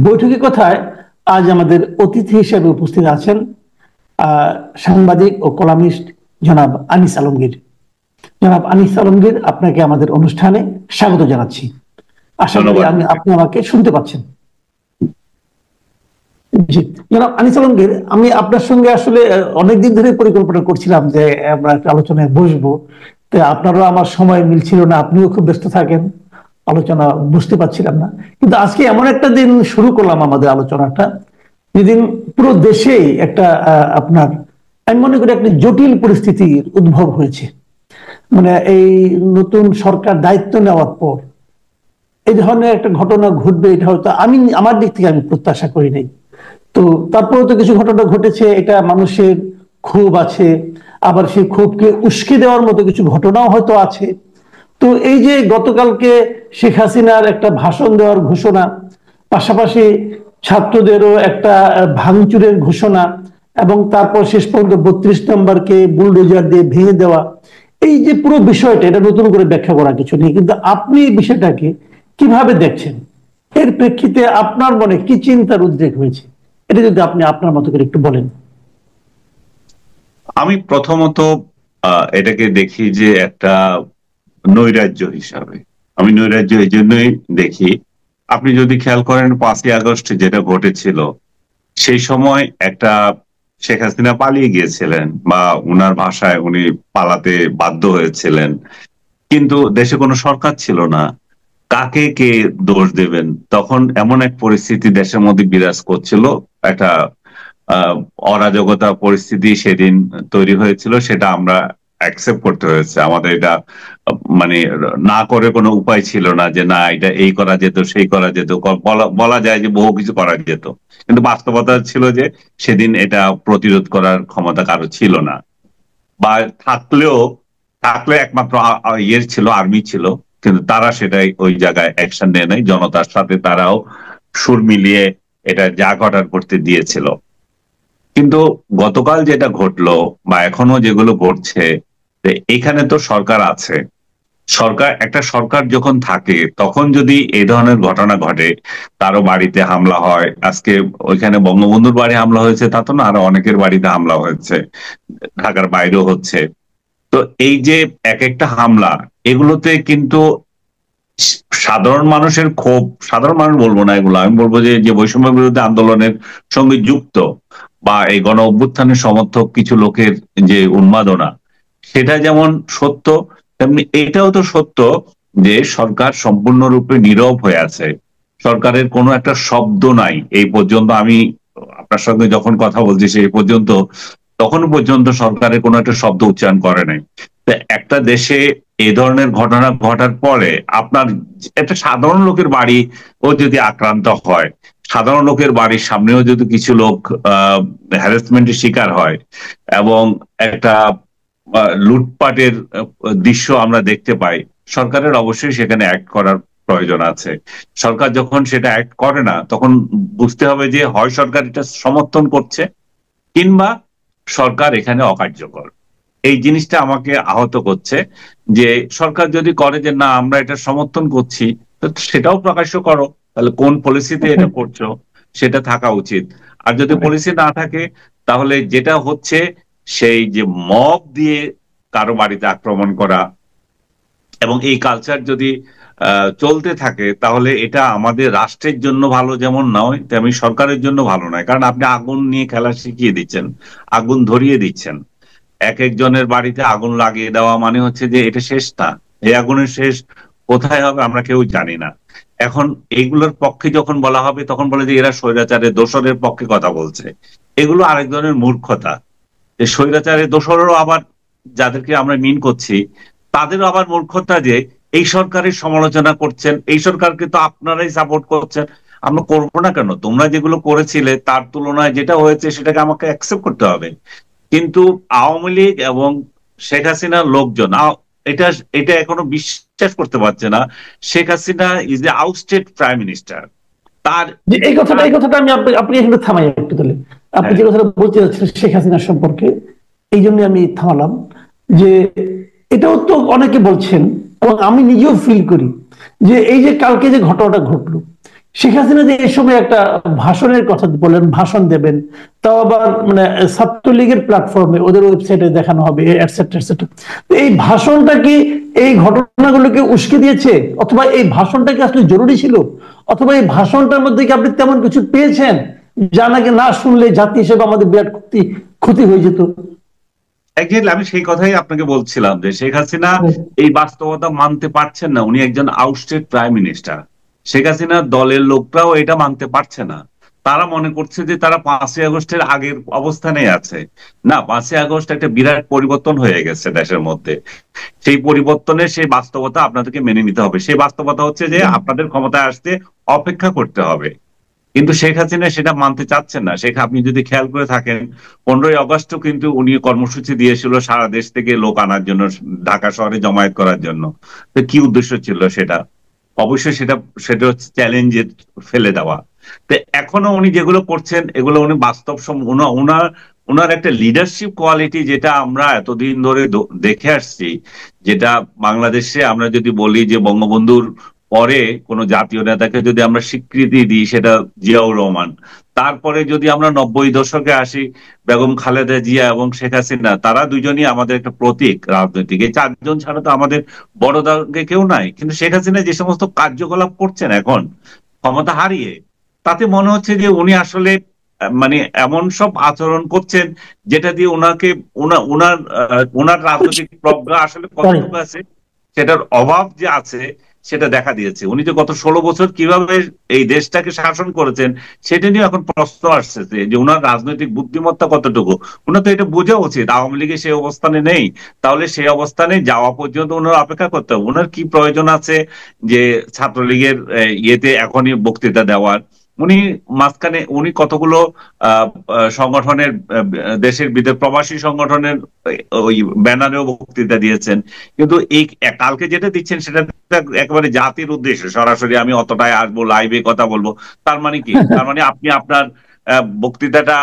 বৈঠকের কথায় আজ আমাদের অতিথি হিসেবে উপস্থিত আছেন সাংবাদিক ও কলামিস্ট জনাব আনিস আলমগীর। জনাব আনিস আলমগীর, আপনাকে আমাদের অনুষ্ঠানে স্বাগত জানাচ্ছি। আশা করি আপনি আমাকে শুনতে পাচ্ছেন। জি জনাব আনিস আলমগীর, আমি আপনার সঙ্গে আসলে অনেকদিন ধরে পরিকল্পনা করছিলাম যে আমরা একটা আলোচনায় বসবো। তো আপনারও আমার সময় মিলছিল না, আপনিও খুব ব্যস্ত থাকেন, আলোচনা বুঝতে পারছিলাম না। কিন্তু আজকে এমন একটা দিন শুরু করলাম আমাদের আলোচনাটা, যেদিন পুরো দেশে একটা আপনার আমি মনে করি একটা জটিল পরিস্থিতির উদ্ভব হয়েছে। মানে এই নতুন সরকার দায়িত্ব নেওয়ার পর এই ধরনের একটা ঘটনা ঘটবে, এটা হয়তো আমার দিক থেকে আমি প্রত্যাশা করি নাই। তো তারপরেও তো কিছু ঘটনা ঘটেছে, এটা মানুষের ক্ষোভ আছে, আবার সেই ক্ষোভকে উস্কে দেওয়ার মতো কিছু ঘটনাও হয়তো আছে। তো এই যে গতকালকে শেখ হাসিনার একটা ভাষণ দেওয়ার ঘোষণা, পাশাপাশি ছাত্রদেরও একটা ভাঙচুরের ঘোষণা, এবং তারপর শেষ পর্যন্ত 32 নম্বরকে বুলডোজার দিয়ে ভেঙে দেওয়া, এই যে পুরো বিষয়টা, এটা নতুন করে ব্যাখ্যা করা কিছু নেই, কিন্তু আপনি এই বিষয়টাকে কিভাবে দেখছেন? এর প্রেক্ষিতে আপনার মনে কি চিন্তার উদ্রেক হয়েছে, এটা যদি আপনি আপনার মতো করে একটু বলেন। আমি প্রথমত এটাকে দেখি যে একটা নৈরাজ্য হিসাবে। আমি নৈরাজ্য এই জন্যই দেখি, আপনি যদি খেয়াল করেন 5ই আগস্ট যেটা ঘটেছিল, সেই সময় একটা শেখ হাসিনা পালিয়ে গিয়েছিলেন, বা উনার ভাষায় উনি পালাতে বাধ্য হয়েছিলেন, কিন্তু দেশে কোনো সরকার ছিল না। কাকে কে দোষ দেবেন? তখন এমন এক পরিস্থিতি দেশের মধ্যে বিরাজ করছিল, একটা আহ অরাজকতা পরিস্থিতি সেদিন তৈরি হয়েছিল, সেটা আমরা অ্যাকসেপ্ট করতে হয়েছে আমাদের। এটা মানে না করে কোনো উপায় ছিল না, যে না এটা এই করা যেত সেই করা যেত, বলা যায় যে বহু কিছু করা যেত, কিন্তু বাস্তবতা ছিল যে সেদিন এটা প্রতিরোধ করার ক্ষমতা কারো ছিল না, বা থাকলে একমাত্র ইয়ের ছিল, আর্মি ছিল, কিন্তু তারা সেটাই ওই জায়গায় অ্যাকশন নেয় নাই। জনতার সাথে তারাও সুর মিলিয়ে এটা যা ঘটার করতে দিয়েছিল। কিন্তু গতকাল যেটা ঘটলো বা এখনো যেগুলো ঘটছে, এখানে তো সরকার আছে। একটা সরকার যখন থাকে তখন যদি এই ধরনের ঘটনা ঘটে, তারও বাড়িতে হামলা হয়, আজকে ওইখানে বঙ্গবন্ধুর বাড়ি হামলা হয়েছে তা তো না, আরো অনেকের বাড়িতে হামলা হয়েছে, ঢাকার বাইরেও হচ্ছে। তো এই যে এক একটা হামলা, এগুলোতে কিন্তু সাধারণ মানুষের ক্ষোভ, সাধারণ মানুষ বলবো না এগুলো, আমি বলবো যে যে বৈষম্য বিরোধী আন্দোলনের সঙ্গে যুক্ত বা এই গণ অভ্যুত্থানের সমর্থক কিছু লোকের যে উন্মাদনা, সেটা যেমন সত্য, তেমনি এটাও তো সত্য যে সরকার সম্পূর্ণরূপে নীরব হয়ে আছে। সরকারের কোনো একটা শব্দ নাই এই পর্যন্ত। আমি আপনার সঙ্গে যখন কথা বলছি সেই পর্যন্ত, তখন পর্যন্ত সরকারের কোনো একটা শব্দ উচ্চারণ করে নাই। একটা দেশে এই ধরনের ঘটনা ঘটার পরে আপনার একটা সাধারণ লোকের বাড়ি ও যদি আক্রান্ত হয়, সাধারণ লোকের বাড়ির সামনেও যদি কিছু লোক হ্যারাসমেন্টের শিকার হয়, এবং একটা লুটপাটের দৃশ্য আমরা দেখতে পাই, সরকারের অবশ্যই সেখানে অ্যাক্ট করার প্রয়োজন আছে। সরকার যখন সেটা অ্যাক্ট করে না, তখন বুঝতে হবে যে হয় সরকার এটা সমর্থন করছে, কিংবা সরকার এখানে অকার্যকর। এই জিনিসটা আমাকে আহত করছে, যে সরকার যদি করে যে না আমরা এটা সমর্থন করছি, তো সেটাও প্রকাশ্য করো, তাহলে কোন পলিসিতে এটা করছো সেটা থাকা উচিত। আর যদি পলিসি না থাকে, তাহলে যেটা হচ্ছে সেই যে মব দিয়ে কারো বাড়িতে আক্রমণ করা, এবং এই কালচার যদি চলতে থাকে, তাহলে এটা আমাদের রাষ্ট্রের জন্য ভালো যেমন নয়, তেমনি সরকারের জন্য ভালো নয়। কারণ আপনি আগুন নিয়ে খেলা শিখিয়ে দিচ্ছেন, আগুন ধরিয়ে দিচ্ছেন। এক একজনের বাড়িতে আগুন লাগিয়ে দেওয়া মানে হচ্ছে যে এটা শেষ না, এই আগুনের শেষ কোথায় হবে আমরা কেউ জানি না। এখন এইগুলোর পক্ষে যখন বলা হবে, তখন বলে যে এরা স্বৈরাচারের দোসরের পক্ষে কথা বলছে। এগুলো আরেক ধরনের মূর্খতা। যে স্বৈরাচারের দোসরেরও আবার, যাদেরকে আমরা মিন করছি, তাদেরও আবার মূর্খতা যে এই সরকারের সমালোচনা করছেন, এই সরকারকে তো আপনারাই সাপোর্ট করছেন। আমরা করবো না কেন? তোমরা যেগুলো করেছিলে তার তুলনায় যেটা হয়েছে সেটাকে আমাকে অ্যাকসেপ্ট করতে হবে। কিন্তু আওয়ামী লীগ এবং শেখ হাসিনার লোকজন এটা এটা এখনো বিশ্বাস করতে পারছে না Sheikh Hasina is a ousted prime minister. তার এই কথাটা আমি আপনি এখানে থামাই একটু তাহলে। আপনি যে কথাটা বলতে যাচ্ছেন শেখ হাসিনা সম্পর্কে, এই জন্য আমি থামালাম, যে এটাও তো অনেকে বলছেন এবং আমি নিজেও ফিল করি যে এই যে কালকে যে ঘটনাটা ঘটলো, শেখ হাসিনা যে এই সময় একটা ভাষণের কথা বলেন, ভাষণ দেবেন, তাও আবার মানে ছাত্রলীগের প্ল্যাটফর্মে, ওদের ওয়েবসাইটে দেখানো হবে, এটসেট্রা এটসেট্রা। এই ভাষণটা কি এই ঘটনাগুলোকে উস্কে দিয়েছে, অথবা এই ভাষণটা কি আসলে জরুরি ছিল, অথবা এই ভাষণটার মধ্যে কি আপনি তেমন কিছু পেয়েছেন যা নাকি না শুনলে জাতি হিসেবে আমাদের বিরাট ক্ষতি ক্ষতি হয়ে যেত? একজাক্টলি, আমি সেই কথাই আপনাকে বলছিলাম যে শেখ হাসিনা এই বাস্তবতা মানতে পারছেন না। উনি একজন আউটস্টেড প্রাইম মিনিস্টার। শেখ হাসিনার দলের লোকরাও এটা মানতে পারছে না। তারা মনে করছে যে তারা 5ই আগস্টের আগের অবস্থানে আছে। না, 5ই আগস্ট একটা বিরাট পরিবর্তন হয়ে গেছে দেশের মধ্যে। সেই পরিবর্তনের সেই বাস্তবতা আপনাদেরকে মেনে নিতে হবে। সেই বাস্তবতা হচ্ছে যে আপনাদের ক্ষমতায় আসতে অপেক্ষা করতে হবে। কিন্তু শেখ হাসিনা সেটা মানতে চাচ্ছেন না। আপনি যদি খেয়াল করে থাকেন, 15ই আগস্টও কিন্তু উনি কর্মসূচি দিয়েছিল সারা দেশ থেকে লোক আনার জন্য, ঢাকা শহরে জমায়েত করার জন্য। তো কি উদ্দেশ্য ছিল সেটা? অবশ্যই সেটা সেটা হচ্ছে চ্যালেঞ্জে ফেলে দেওয়া। তো এখনো উনি যেগুলো করছেন এগুলো উনি উনার উনার একটা লিডারশিপ কোয়ালিটি, যেটা আমরা এতদিন ধরে দেখে আসছি, যেটা বাংলাদেশে আমরা যদি বলি যে বঙ্গবন্ধুর পরে কোন জাতীয় নেতাকে যদি আমরা স্বীকৃতি দিই সেটা জিয়াউর রহমান। তারপরে যদি আমরা 90 দশকে আসি, বেগম খালেদা জিয়া এবং শেখ হাসিনা, তারা দুজনই আমাদের একটা প্রতীক রাজনৈতিক। এই চারজন ছাড়া তো আমাদের বড় দাগে কেউ নাই। কিন্তু শেখ হাসিনা যে সমস্ত কার্যকলাপ করছেন এখন ক্ষমতা হারিয়ে, তাতে মনে হচ্ছে যে উনি আসলে মানে এমন সব আচরণ করছেন যেটা দিয়ে ওনাকে ওনার রাজনৈতিক প্রজ্ঞা আসলে কতটুকু আছে, সেটার অভাব যে আছে সেটা দেখা দিয়েছে। উনি যে গত 16 বছর কিভাবে এই দেশটাকে শাসন করেছেন সেটা নিয়ে এখন প্রশ্ন আসছে যে উনার রাজনৈতিক বুদ্ধিমত্তা কতটুকু। উনার তো এটা বোঝা উচিত, আওয়ামী লীগের সেই অবস্থানে নেই, তাহলে সেই অবস্থানে যাওয়া পর্যন্ত ওনার অপেক্ষা করতে হবে। ওনার কি প্রয়োজন আছে যে ছাত্রলীগের ইয়েতে এখনই বক্তৃতা দেওয়ার? উনি মাঝখানে উনি কতগুলো সংগঠনের, দেশের বিদেশ প্রবাসী সংগঠনের ওই ব্যানারেও বক্তৃতা দিয়েছেন। কিন্তু এই কালকে যেটা দিচ্ছেন সেটা একেবারে জাতির উদ্দেশ্যে সরাসরি আমি অতটাই আসবো, লাইভে কথা বলবো। তার মানে কি? তার মানে আপনি আপনার বক্তৃতাটা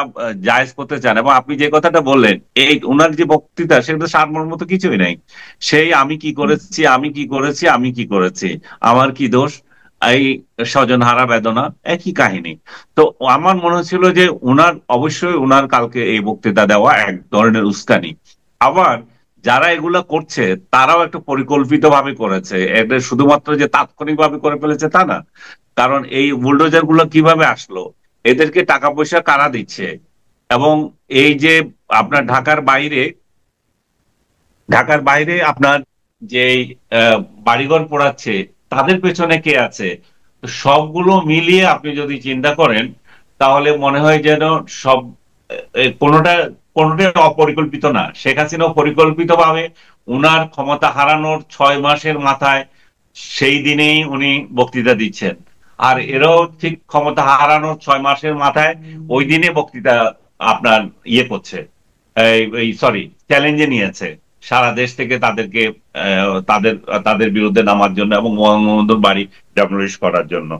জায়েজ করতে চান। এবং আপনি যে কথাটা বললেন, এই ওনার যে বক্তৃতা সেটা সারমর্ম মতো কিছুই নাই। সেই আমি কি করেছি, আমি কি করেছি, আমি কি করেছি, আমার কি দোষ, এই স্বজনহারা বেদনা, একই কাহিনী। তো আমার মনে হচ্ছিল যে অবশ্যই উনার কালকে এই বক্তৃতা দেওয়া এক ধরনের উস্কানি। আবার যারা এগুলা করছে তারাও একটা পরিকল্পিত ভাবে করেছে, এটা শুধুমাত্র যে তাৎক্ষণিক ভাবে করে ফেলেছে তা না। কারণ এই বুলডোজার গুলো কিভাবে আসলো, এদেরকে টাকা পয়সা কারা দিচ্ছে, এবং এই যে আপনার ঢাকার বাইরে আপনার যে বাড়িঘর পোড়াচ্ছে, তাদের পেছনে কে আছে? তো সবগুলো মিলিয়ে আপনি যদি চিন্তা করেন তাহলে মনে হয় যেন সব কোনোটা কোনোটাই অপরিকল্পিত না। শেখ হাসিনাও পরিকল্পিত ভাবে উনার ক্ষমতা হারানোর 6 মাসের মাথায় সেই দিনেই উনি বক্তৃতা দিচ্ছেন। আর এরাও ঠিক ক্ষমতা হারানোর 6 মাসের মাথায় ওই দিনে বক্তৃতা আপনার ইয়ে করছে, এই সরি চ্যালেঞ্জে নিয়েছে সারা দেশ থেকে তাদেরকে, তাদের তাদের বিরুদ্ধে নামার জন্য এবং বঙ্গবন্ধুর বাড়ি ডেমোলিশ করার জন্য।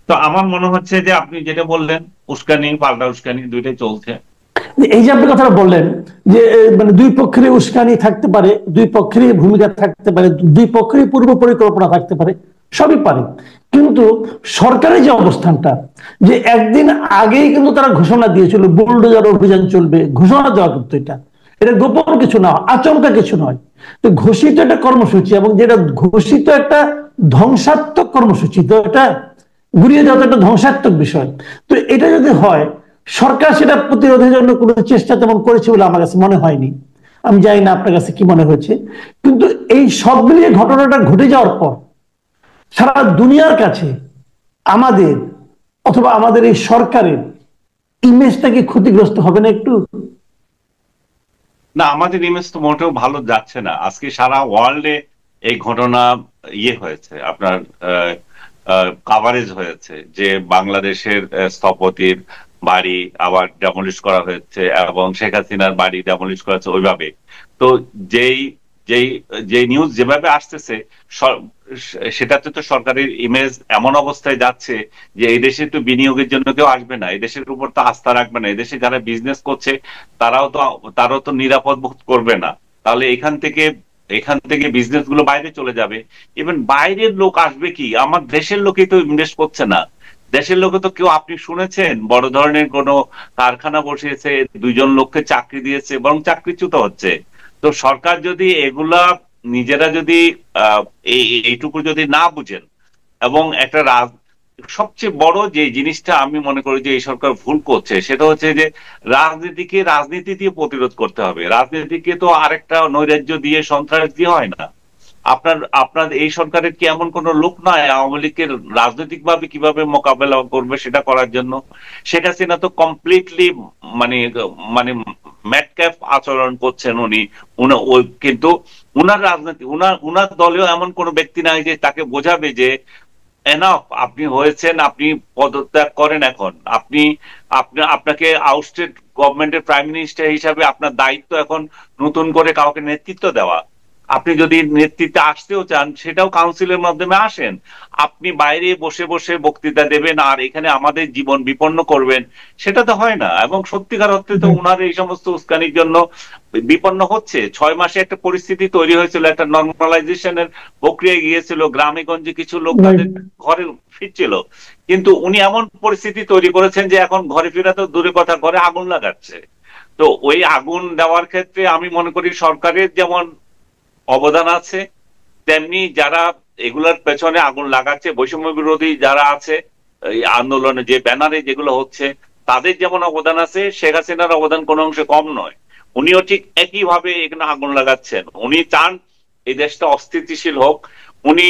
তো আমার মনে হচ্ছে যে আপনি যেটা বললেন, উস্কানি পাল্টা উস্কানি দুইটাই চলছে। এই যে আপনি কথাটা বললেন যে মানে দুই পক্ষেরই উস্কানি থাকতে পারে, দুই পক্ষেরই ভূমিকা থাকতে পারে, দুই পক্ষেরই পূর্ব পরিকল্পনা থাকতে পারে, সবই পারে। কিন্তু সরকারের যে অবস্থানটা, যে একদিন আগেই কিন্তু তারা ঘোষণা দিয়েছিল বুলডোজার অভিযান চলবে, ঘোষণা দেওয়া কিন্তু এটা এটা গোপন কিছু না, আচমকা কিছু নয়। তো ঘোষিত একটা কর্মসূচি, এবং যেটা ঘোষিত একটা ধ্বংসাত্মক কর্মসূচি, তো এটা ঘুরিয়ে যাওয়া একটা ধ্বংসাত্মক বিষয়। তো এটা যদি হয়, সরকার সেটা প্রতিরোধের জন্য কোনো চেষ্টা তেমন করেছে বলে আমার কাছে মনে হয়নি। আমি জানি না আপনার কাছে কি মনে হয়েছে। কিন্তু এই সব মিলিয়ে ঘটনাটা ঘটে যাওয়ার পর সারা দুনিয়ার কাছে আমাদের, অথবা আমাদের এই সরকারের ইমেজটা কি ক্ষতিগ্রস্ত হবে না একটু? না, আমাদের ইমেজ তো মোটেও ভালো যাচ্ছে না। আজকে সারা ওয়ার্ল্ডে এই ঘটনা ইয়ে হয়েছে, আপনার কাভারেজ হয়েছে যে বাংলাদেশের স্থপতির বাড়ি আবার ডেমোলিশ করা হয়েছে এবং শেখ হাসিনার বাড়ি ডেমোলিশ করা হয়েছে ওইভাবে। তো যেই যেই যে নিউজ যেভাবে আসতেছে, সেটাতে তো সরকারের ইমেজ এমন অবস্থায় যাচ্ছে যে এই দেশে তো বিনিয়োগের জন্য কেউ আসবে না, এই দেশের উপর তো আস্থা রাখবে না, এই দেশে যারা বিজনেস করছে তারাও তো নিরাপদ বোধ করবে না। তাহলে এখান থেকে বিজনেস গুলো বাইরে চলে যাবে। ইভেন বাইরের লোক আসবে কি, আমার দেশের লোকেই তো ইনভেস্ট করছে না। দেশের লোকে তো কেউ, আপনি শুনেছেন বড় ধরনের কোনো কারখানা বসিয়েছে, 2 জন লোককে চাকরি দিয়েছে, বরং চাকরিচ্যুত হচ্ছে। তো সরকার যদি এগুলা নিজেরা যদি আহ এইটুকু যদি না বুঝেন, এবং একটা সবচেয়ে বড় যে জিনিসটা আমি মনে করি যে এই সরকার ভুল করছে, সেটা হচ্ছে যে রাজনীতিকে রাজনীতি দিয়ে প্রতিরোধ করতে হবে। রাজনীতিকে তো আরেকটা নৈরাজ্য দিয়ে, সন্ত্রাস দিয়ে হয় না। আপনার আপনার এই সরকারের কি এমন কোন লোক নয় আওয়ামী লীগের রাজনৈতিক ভাবে কিভাবে মোকাবেলা করবে সেটা করার জন্য? শেখ হাসিনা তো কমপ্লিটলি মানে মানে ম্যাডক্যাপ আচরণ করছেন উনি। কিন্তু উনার রাজনীতি, উনার উনার দলেও এমন কোন ব্যক্তি নাই যে তাকে বোঝাবে যে এনাফ, আপনি হয়েছেন, আপনি পদত্যাগ করেন। এখন আপনি আপনাকে আউটস্টেট গভর্নমেন্টের প্রাইম মিনিস্টার হিসাবে আপনার দায়িত্ব এখন নতুন করে কাউকে নেতৃত্ব দেওয়া। আপনি যদি নেতৃত্বে আসতেও চান, সেটাও কাউন্সিলের মাধ্যমে আসেন। আপনি বাইরে বসে বসে বক্তৃতা দেবেন আর এখানে আমাদের জীবন বিপন্ন করবেন, সেটা তো হয় না। এবং সত্যিকার অর্থে তো উনার এই সমস্ত উস্কানির জন্য বিপন্ন হচ্ছে। 6 মাসে একটা পরিস্থিতি তৈরি হয়েছিল, একটা নর্মালাইজেশনের প্রক্রিয়া গিয়েছিল, গ্রামে গঞ্জে কিছু লোক তাদের ঘরে ফিরছিল। কিন্তু উনি এমন পরিস্থিতি তৈরি করেছেন যে এখন ঘরে ফেরা তো দূরে কথা, ঘরে আগুন লাগাচ্ছে। তো ওই আগুন দেওয়ার ক্ষেত্রে আমি মনে করি সরকারের যেমন অবদান আছে, তেমনি যারা এগুলোর পেছনে আগুন লাগাচ্ছে, বৈষম্য বিরোধী যারা আছে এই আন্দোলনে, যে ব্যানারে যেগুলো হচ্ছে, তাদের যেমন অবদান আছে, শেখ হাসিনার অবদান কোনো অংশে কম নয়। উনিও ঠিক একই ভাবে এখানে আগুন লাগাচ্ছেন। উনি চান এই দেশটা অস্থিতিশীল হোক। উনি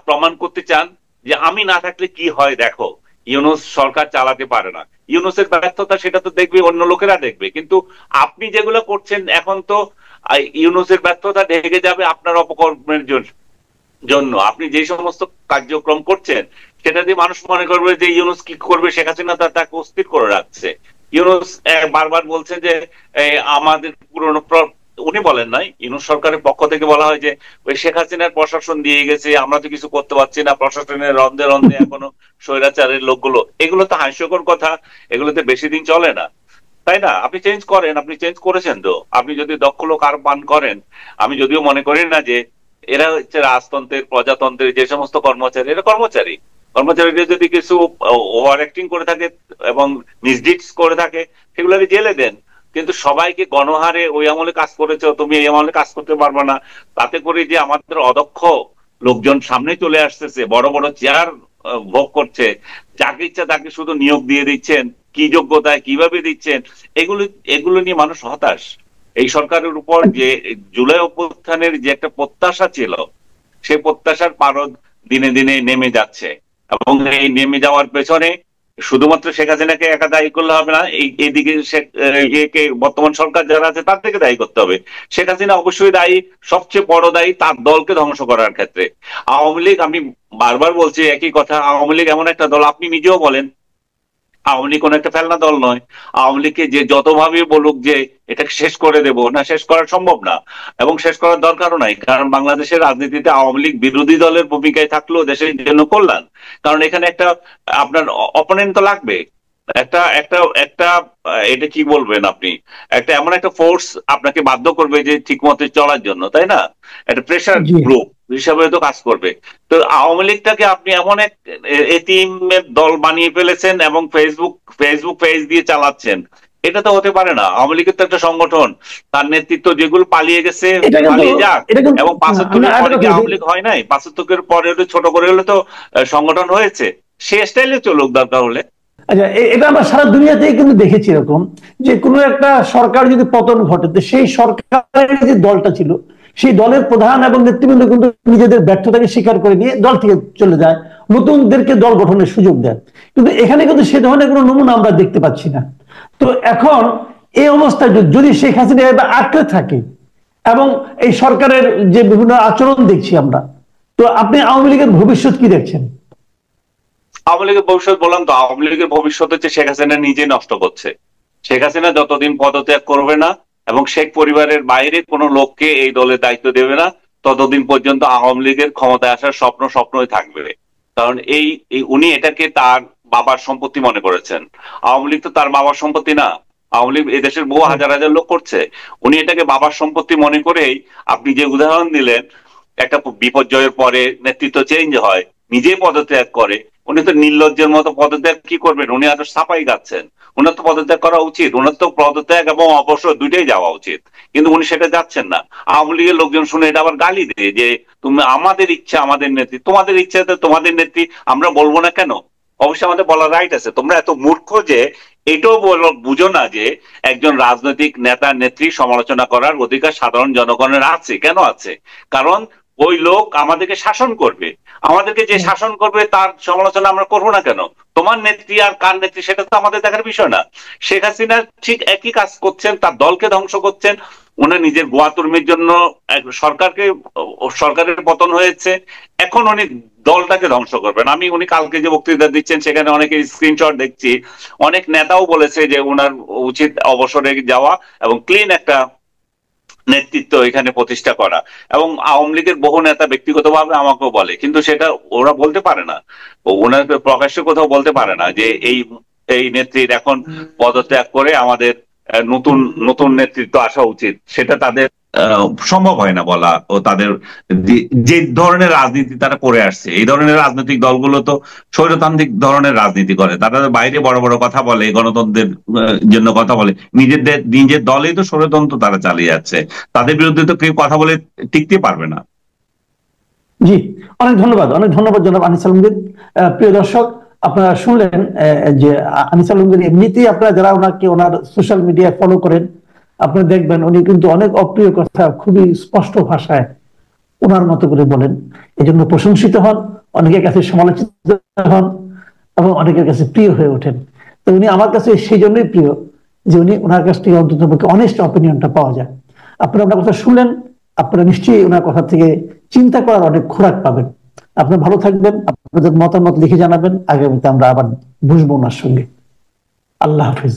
প্রমাণ করতে চান যে আমি না থাকলে কি হয় দেখো, ইউনূস সরকার চালাতে পারে না। ইউনূসের ব্যর্থতা সেটা তো দেখবে, অন্য লোকেরা দেখবে। কিন্তু আপনি যেগুলো করছেন এখন, তো ইউনূসের ব্যর্থতা ঢেকে যাবে আপনার অপকর্মের জন্য। আপনি যে সমস্ত কার্যক্রম করছেন, সেটা দিয়ে মানুষ মনে করবে যে ইউনূস কি করবে, শেখ হাসিনা তাকে অস্থির করে রাখছে। ইউনূস বারবার বলছে যে আমাদের পুরনো, উনি বলেন নাই, ইউনূস সরকারের পক্ষ থেকে বলা হয় যে ওই শেখ হাসিনার প্রশাসন দিয়ে গেছে, আমরা তো কিছু করতে পারছি না, প্রশাসনের রন্ধে রন্ধে এখনো স্বৈরাচারের লোকগুলো। এগুলো তো হাস্যকর কথা, এগুলোতে বেশি দিন চলে না, তাই না? আপনি চেঞ্জ করেন, আপনি চেঞ্জ করেছেন তো। আপনি যদি দক্ষ লোক আর পান করেন, আমি যদিও মনে করি না যে এরা হচ্ছে রাজতন্ত্রের, প্রজাতন্ত্রের যে সমস্ত কর্মচারী, এরা কর্মচারী। কর্মচারীরা যদি কিছু ওভার অ্যাক্টিং করে থাকে এবং মিসডিডস করে থাকে, সেগুলোকে জেলে দেন। কিন্তু সবাইকে গণহারে ওই আমলে কাজ করেছো, তুমি এই আমলে কাজ করতে পারবে না, তাতে করে যে আমাদের অদক্ষ লোকজন সামনে চলে আসতেছে, বড় বড় চেয়ার ভোগ করছে, যাকে ইচ্ছা তাকে শুধু নিয়োগ দিয়ে দিচ্ছেন, কি যোগ্যতায় কিভাবে দিচ্ছেন, এগুলো এগুলো নিয়ে মানুষ হতাশ। এই সরকারের উপর যে জুলাই অভ্যুত্থানের যে একটা প্রত্যাশা ছিল, সেই প্রত্যাশার পারদ দিনে দিনে নেমে যাচ্ছে। এবং এই নেমে যাওয়ার পেছনে শুধুমাত্র শেখ হাসিনাকে একা দায়ী করলে হবে না, এইদিকে বর্তমান সরকার যারা আছে তাদেরকে দায়ী করতে হবে। শেখ হাসিনা অবশ্যই দায়ী, সবচেয়ে বড় দায়ী তার দলকে ধ্বংস করার ক্ষেত্রে। আওয়ামী লীগ, আমি বারবার বলছি একই কথা, আওয়ামী লীগ এমন একটা দল, আপনি নিজেও বলেন আওয়ামী লীগ কোন একটা ফেলনা দল নয়। আওয়ামী লীগকে যে যতভাবে বলুক যে এটাকে শেষ করে দেব, না, শেষ করা সম্ভব না এবং শেষ করার দরকারও নাই। কারণ বাংলাদেশের রাজনীতিতে আওয়ামী লীগ বিরোধী দলের ভূমিকায় থাকলেও দেশের জন্য কল্যাণ। কারণ এখানে একটা আপনার অপোনেন্ট তো লাগবে, একটা একটা একটা এটা কি বলবেন আপনি, একটা এমন একটা ফোর্স আপনাকে বাধ্য করবে যে ঠিক মতো চলার জন্য, তাই না? একটা প্রেশার জি। গ্রুপ হিসাবে তো কাজ করবে। তো আওয়ামী লীগটাকে আপনি এমন এক এতিমের দল বানিয়ে ফেলেছেন এবং ফেসবুক ফেসবুক পেজ দিয়ে চালাচ্ছেন। এটা তো হতে পারে না। আওয়ামী লীগের তো একটা সংগঠন, তার নেতৃত্ব যেগুলো পালিয়ে গেছে এটা কিন্তু পালিয়ে যাক। এটা কিন্তু এবং আমি ৭৫-এর পরে আরেকটা কি কথা আওয়ামী লীগ হয় নাই? ৭৫-এর পরে হলে ছোট করে হলে তো সংগঠন হয়েছে, সে স্টাইলে চলুক দরকার হলে। আচ্ছা, এটা আমরা সারা দুনিয়াতেই কিন্তু দেখেছি এরকম, যে কোনো একটা সরকার যদি পতন ঘটে, তো সেই সরকারের যে দলটা ছিল, সেই দলের প্রধান এবং নেতৃবৃন্দ কিন্তু নিজেদের ব্যর্থতাকে স্বীকার করে নিয়ে দল থেকে চলে যায়, নতুনদেরকে দল গঠনের সুযোগ দেয়। কিন্তু এখানে কিন্তু সে ধরনের কোনো নমুনা আমরা দেখতে পাচ্ছি না। তো এখন এই অবস্থায় যদি শেখ হাসিনা এবার আঁকড়ে থাকে এবং এই সরকারের যে বিভিন্ন আচরণ দেখছি আমরা, তো আপনি আওয়ামী লীগের ভবিষ্যৎ কি দেখছেন? আওয়ামী লীগের ভবিষ্যৎ বললাম তো, আওয়ামী লীগের ভবিষ্যৎ হচ্ছে শেখ হাসিনা নিজে নষ্ট করছে। শেখ হাসিনা যতদিন পদত্যাগ করবে না এবং শেখ পরিবারের বাইরে কোনো লোককে এই দলের দায়িত্ব দেবে না, ততদিন পর্যন্ত আওয়ামী লীগের ক্ষমতায় আসার স্বপ্ন স্বপ্নই থাকবে। কারণ এই উনি এটাকে তার বাবার সম্পত্তি মনে করেছেন। আওয়ামী লীগ তো তার বাবার সম্পত্তি না। আওয়ামী লীগ এদেশের বহু হাজার হাজার লোক করছে, উনি এটাকে বাবার সম্পত্তি মনে করেই, আপনি যে উদাহরণ দিলেন, একটা বিপর্যয়ের পরে নেতৃত্ব চেঞ্জ হয়, নিজেই পদত্যাগ করে, উনি তো নির্লজ্জের মতো পদত্যাগ কি করবেন, উনি আরো সাফাই গাচ্ছেন। উনার তো পদত্যাগ করা উচিত, উনার তো পদত্যাগ এবং অবসর দুইটাই যাওয়া উচিত, কিন্তু উনি সেটা যাচ্ছেন না। আওয়ামী লীগের লোকজন শুনে এটা আবার গালি দেয় যে তুমি আমাদের ইচ্ছা আমাদের নেত্রী, তোমাদের ইচ্ছা তোমাদের নেত্রী আমরা বলবো না কেন? অবশ্যই আমাদের বলার রাইট আছে। তোমরা এত মূর্খ যে এটাও বুঝো না যে একজন রাজনৈতিক নেতা নেত্রী সমালোচনা করার অধিকার সাধারণ জনগণের আছে। কেন আছে? কারণ ওই লোক আমাদেরকে শাসন করবে, আমাদেরকে যে শাসন করবে তার সমালোচনা আমরা করবো না কেন? তোমার নেত্রী আর কার নেত্রী সেটা তো আমাদের দেখার বিষয় না। শেখ হাসিনা ঠিক একই কাজ করছেন, তার দলকে ধ্বংস করছেন। উনি নিজের গোয়াতুর্মির জন্য সরকারের পতন হয়েছে, এখন উনি দলটাকে ধ্বংস করবেন। উনি কালকে যে বক্তৃতা দিচ্ছেন সেখানে অনেকে স্ক্রিনশট দেখছি, অনেক নেতাও বলেছে যে উনার উচিত অবসরে যাওয়া এবং ক্লিন একটা নেতৃত্ব এখানে প্রতিষ্ঠা করা। এবং আওয়ামী লীগের বহু নেতা ব্যক্তিগতভাবে আমাকেও বলে, কিন্তু সেটা ওরা বলতে পারে না, ওনার প্রকাশ্যে কোথাও বলতে পারে না যে এই এই নেত্রীর এখন পদত্যাগ করে আমাদের নতুন নতুন নেতৃত্ব আসা উচিত। সেটা তাদের সম্ভব হয় না বলা। ও তাদের যে ধরনের রাজনীতি তারা করে আসছে, এই ধরনের রাজনৈতিক দলগুলো তো স্বৈরতান্ত্রিক ধরনের রাজনীতি করে। তারা বাইরে বড় বড় কথা বলে, গণতন্ত্রের জন্য কথা বলে, নিজের দলেই তো স্বৈরতন্ত্র তারা চালিয়ে যাচ্ছে। তাদের বিরুদ্ধে তো কেউ কথা বলে টিকতে পারবে না। জি, অনেক ধন্যবাদ, অনেক ধন্যবাদ জনাব আনিস আলমগীর। প্রিয় দর্শক, আপনারা শুনলেন যে আনিস আলমগীর এমনিতেই আপনারা যারা ওনাকে ওনার সোশ্যাল মিডিয়ায় ফলো করেন, আপনারা দেখবেন উনি কিন্তু অনেক অপ্রিয় কথা খুবই স্পষ্ট ভাষায় ওনার মতো করে বলেন। এই জন্য প্রশংসিত হন, অনেকের কাছে সমালোচিত হন এবং অনেকের কাছে প্রিয় হয়ে ওঠেন। তো উনি আমার কাছে সেই জন্যই প্রিয় যে উনি ওনার কাছ থেকে অন্তত অনেস্ট অপিনিয়নটা পাওয়া যায়। আপনারা ওনার কথা শুনলেন, আপনারা নিশ্চয়ই ওনার কথা থেকে চিন্তা করার অনেক খোরাক পাবেন। আপনারা ভালো থাকবেন, আপনাদের মতামত লিখে জানাবেন। আগামীতে আমরা আবার বুঝবো ওনার সঙ্গে। আল্লাহ হাফিজ।